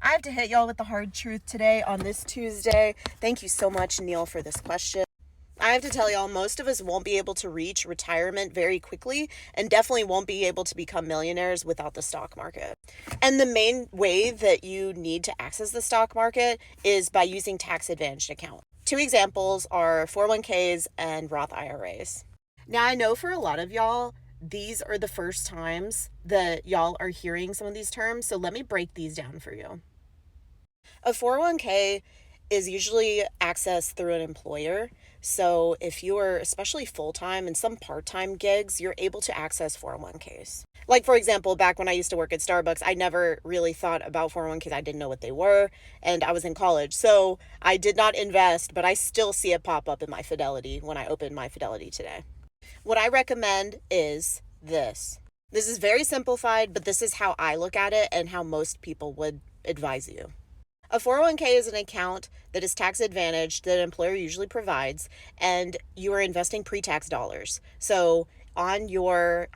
I have to hit y'all with the hard truth today on this Tuesday. Thank you so much, Neil, for this question. I have to tell y'all, most of us won't be able to reach retirement very quickly and definitely won't be able to become millionaires without the stock market. And the main way that you need to access the stock market is by using tax-advantaged accounts. Two examples are 401ks and Roth IRAs. Now, I know for a lot of y'all, these are the first times that y'all are hearing some of these terms, so let me break these down for you. A 401k is usually accessed through an employer. So if you are especially full-time and some part-time gigs, you're able to access 401ks. Like, for example, back when I used to work at Starbucks, I never really thought about 401ks. I didn't know what they were, and I was in college. So I did not invest, but I still see it pop up in my Fidelity when I open my Fidelity today. What I recommend is this. This is very simplified, but this is how I look at it and how most people would advise you. A 401k is an account that is tax advantaged that an employer usually provides, and you are investing pre-tax dollars. So on your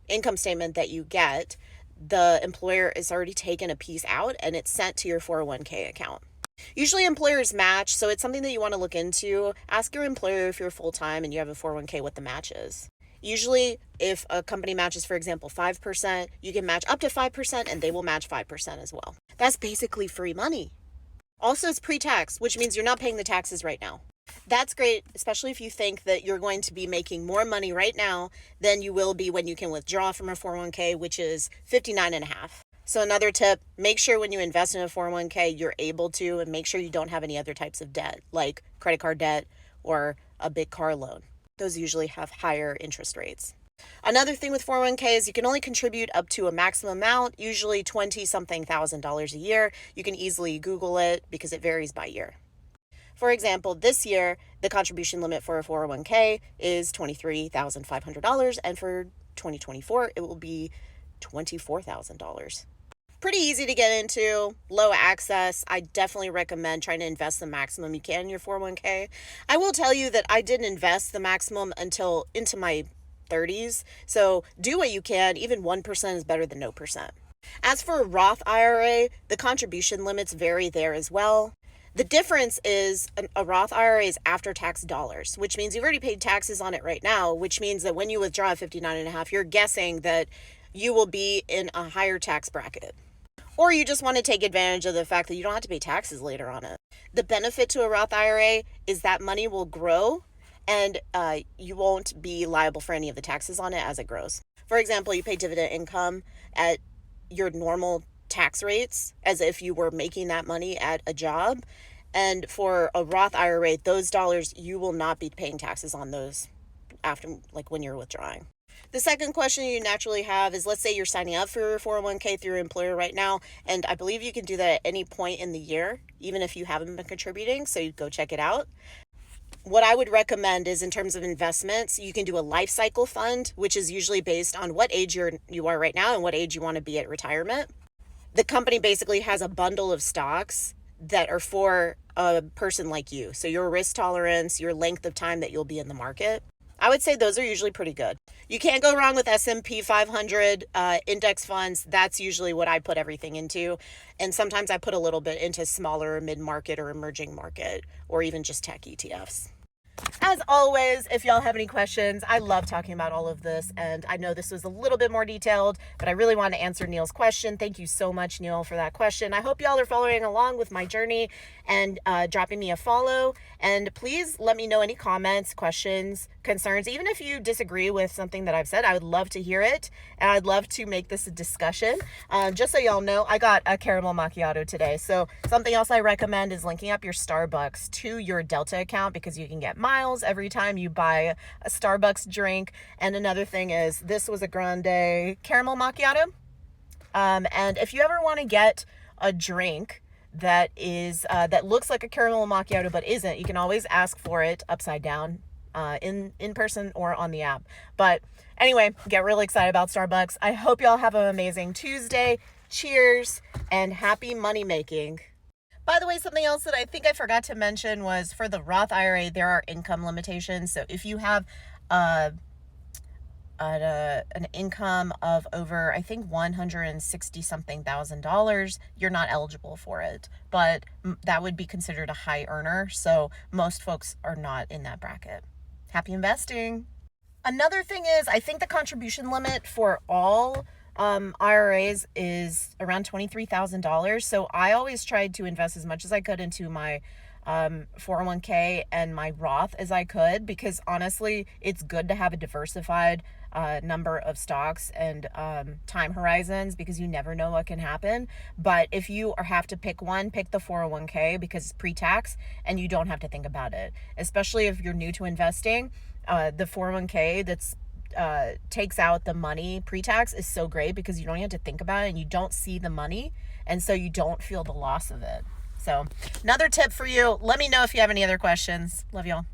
income statement that you get, the employer is already taken a piece out and it's sent to your 401k account. Usually employers match, so it's something that you want to look into. Ask your employer if you're full-time and you have a 401k what the match is. Usually, if a company matches, for example, 5%, you can match up to 5% and they will match 5% as well. That's basically free money. Also, it's pre-tax, which means you're not paying the taxes right now. That's great, especially if you think that you're going to be making more money right now than you will be when you can withdraw from a 401k, which is 59.5. So another tip, make sure when you invest in a 401k, you're able to, and make sure you don't have any other types of debt, like credit card debt or a big car loan. Those usually have higher interest rates. Another thing with 401k is you can only contribute up to a maximum amount, usually $20-something thousand a year. You can easily Google it because it varies by year. For example, this year, the contribution limit for a 401k is $23,500, and for 2024, it will be $24,000. Pretty easy to get into, low access. I definitely recommend trying to invest the maximum you can in your 401k. I will tell you that I didn't invest the maximum until into my 30s. So do what you can. Even 1% is better than no percent. As for a Roth IRA, the contribution limits vary there as well. The difference is a Roth IRA is after-tax dollars, which means you've already paid taxes on it right now, which means that when you withdraw at 59.5, you're guessing that you will be in a higher tax bracket. Or you just want to take advantage of the fact that you don't have to pay taxes later on it. The benefit to a Roth IRA is that money will grow and you won't be liable for any of the taxes on it as it grows. For example, you pay dividend income at your normal tax rates as if you were making that money at a job. And for a Roth IRA, those dollars, you will not be paying taxes on those after, like when you're withdrawing. The second question you naturally have is, let's say you're signing up for your 401k through your employer right now, and I believe you can do that at any point in the year, even if you haven't been contributing, so you go check it out. What I would recommend is, in terms of investments, you can do a life cycle fund, which is usually based on what age you are right now and what age you want to be at retirement. The company basically has a bundle of stocks that are for a person like you. So your risk tolerance, your length of time that you'll be in the market. I would say those are usually pretty good. You can't go wrong with S&P 500 index funds. That's usually what I put everything into. And sometimes I put a little bit into smaller mid-market or emerging market or even just tech ETFs. As always, if y'all have any questions, I love talking about all of this, and I know this was a little bit more detailed, but I really want to answer Neil's question. Thank you so much, Neil, for that question. I hope y'all are following along with my journey and dropping me a follow, and please let me know any comments, questions, concerns. Even if you disagree with something that I've said, I would love to hear it, and I'd love to make this a discussion. Just so y'all know, I got a caramel macchiato today, so something else I recommend is linking up your Starbucks to your Delta account because you can get miles every time you buy a Starbucks drink. And another thing is, this was a grande caramel macchiato. And if you ever want to get a drink that is that looks like a caramel macchiato but isn't, you can always ask for it upside down in person or on the app. But anyway, get really excited about Starbucks. I hope y'all have an amazing Tuesday. Cheers and happy money making. By the way, something else that I think I forgot to mention was, for the Roth IRA, there are income limitations. So if you have an income of over, I think, 160 something $1,000, you're not eligible for it. But that would be considered a high earner. So most folks are not in that bracket. Happy investing. Another thing is, I think the contribution limit for all IRAs is around $23,000. So I always tried to invest as much as I could into my 401k and my Roth as I could, because honestly, it's good to have a diversified number of stocks and time horizons, because you never know what can happen. But if you have to pick one, pick the 401k because it's pre-tax and you don't have to think about it, especially if you're new to investing. The 401k that's takes out the money pre-tax is so great because you don't have to think about it and you don't see the money, and so you don't feel the loss of it. So another tip for you. Let me know if you have any other questions. Love y'all.